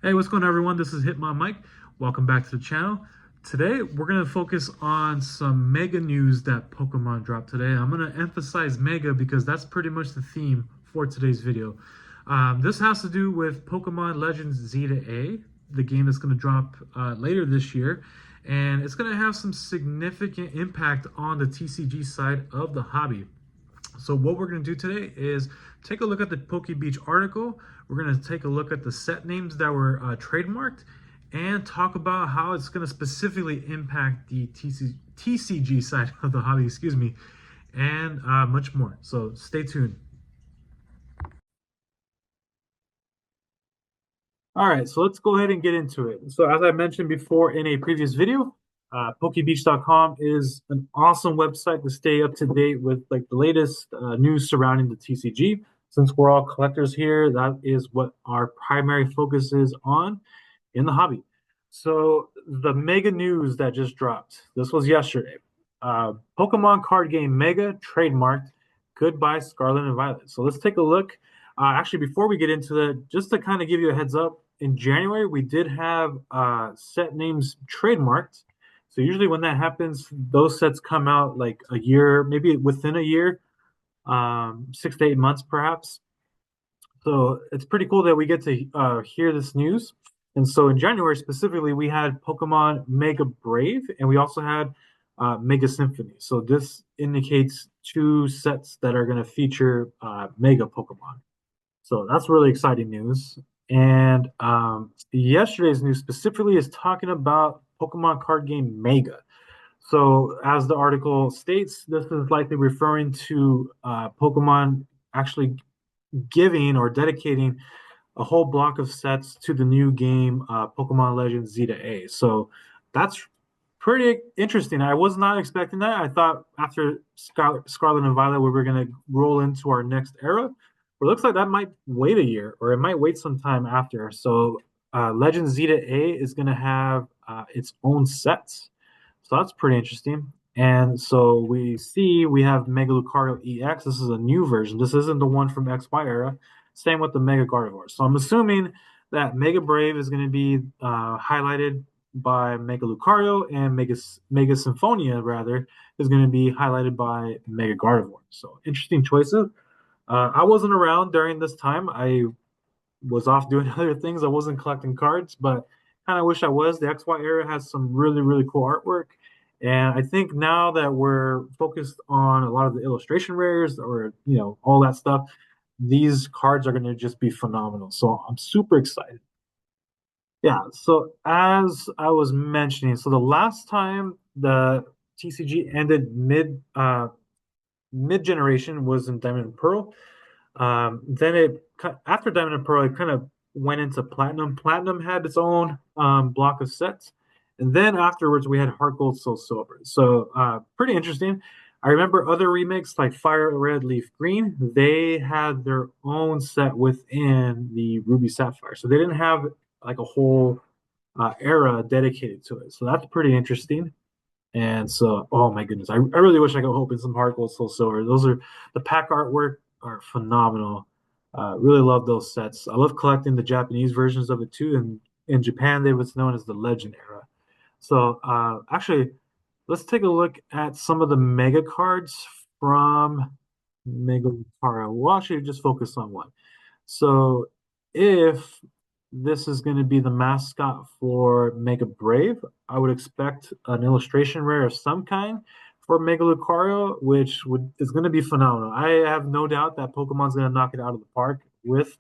Hey, what's going on, everyone? This is Hit My Mic. Welcome back to the channel. Today, we're going to focus on some mega news that Pokemon dropped today. I'm going to emphasize mega because that's pretty much the theme for today's video. This has to do with Pokemon Legends Z to A, the game that's going to drop later this year. And it's going to have some significant impact on the TCG side of the hobby. So what we're going to do today is take a look at the Poke Beach article. We're going to take a look at the set names that were trademarked and talk about how it's going to specifically impact the TCG side of the hobby, excuse me, and much more. So stay tuned. All right, so let's go ahead and get into it. So as I mentioned before in a previous video, pokebeach.com is an awesome website to stay up to date with like the latest news surrounding the TCG. Since we're all collectors here, that is what our primary focus is on in the hobby. So the mega news that just dropped, this was yesterday. Pokemon card game Mega trademarked Goodbye Scarlet and Violet. So let's take a look. Actually, before we get into that, just to kind of give you a heads up, in January we did have set names trademarked. So usually when that happens, those sets come out like a year, maybe within a year, 6 to 8 months perhaps. So it's pretty cool that we get to hear this news. And so in January specifically, we had Pokemon Mega Brave, and we also had Mega Symphony. So this indicates two sets that are going to feature Mega Pokemon. So that's really exciting news. And yesterday's news specifically is talking about Pokemon card game Mega. So, as the article states, this is likely referring to Pokemon actually giving or dedicating a whole block of sets to the new game, Pokemon Legends Z to A. So, that's pretty interesting. I was not expecting that. I thought after Scarlet and Violet, we were going to roll into our next era. But it looks like that might wait a year or it might wait some time after. So, Legends Z to A is going to have its own sets. So that's pretty interesting. And so we have Mega Lucario EX. This is a new version. This isn't the one from XY era. Same with the Mega Gardevoir. So I'm assuming that Mega Brave is going to be highlighted by Mega Lucario, and Mega Symphonia rather is going to be highlighted by Mega Gardevoir. So interesting choices. I wasn't around during this time. I was off doing other things. I wasn't collecting cards, but kind of wish I was. The XY era has some really cool artwork. And I think now that we're focused on a lot of the illustration rares or, all that stuff, these cards are going to just be phenomenal. So I'm super excited. Yeah. So as I was mentioning, so the last time the TCG ended mid generation was in Diamond and Pearl. Then after Diamond and Pearl, it kind of went into Platinum. Platinum had its own block of sets, and then afterwards we had Heart Gold, Soul Silver. So pretty interesting. I remember other remakes like Fire Red, Leaf Green. They had their own set within the Ruby Sapphire, so they didn't have like a whole era dedicated to it. So that's pretty interesting. And so, oh my goodness, I really wish I could open some Heart Gold, Soul Silver. Those are the pack artwork are phenomenal. Really love those sets. I love collecting the Japanese versions of it too. And in Japan, they was known as the Legend era. So actually, let's take a look at some of the mega cards from Mega Lucario. We'll actually just focus on one. So if this is going to be the mascot for Mega Brave, I would expect an illustration rare of some kind for Mega Lucario, which is going to be phenomenal. I have no doubt that Pokemon's going to knock it out of the park with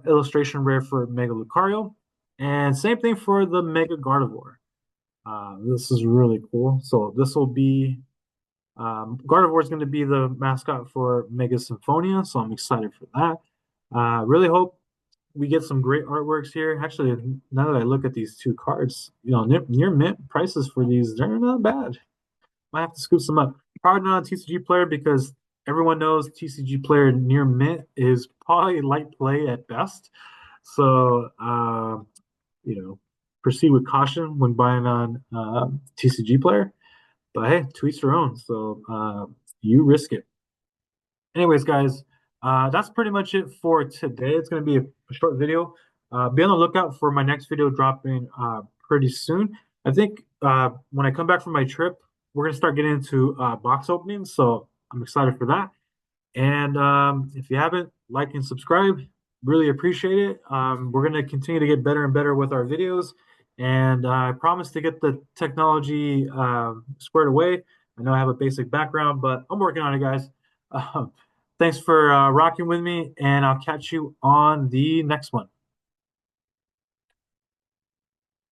illustration rare for Mega Lucario, and same thing for the Mega Gardevoir. This is really cool. So this will be Gardevoir is going to be the mascot for Mega Symphonia, so I'm excited for that. Really hope we get some great artworks here. Actually, now that I look at these two cards, near mint prices for these, they're not bad. Might have to scoop some up. Probably not a TCG player because everyone knows TCG player near mint is probably light play at best. So, proceed with caution when buying on TCG player. But hey, to each their own. So you risk it. Anyways, guys, that's pretty much it for today. It's going to be a short video. Be on the lookout for my next video dropping pretty soon. I think when I come back from my trip, we're gonna start getting into box openings, so I'm excited for that. And if you haven't, like and subscribe, really appreciate it. We're gonna continue to get better and better with our videos, and I promise to get the technology squared away. I know I have a basic background, but I'm working on it, guys. Um, Thanks for rocking with me, and I'll catch you on the next one.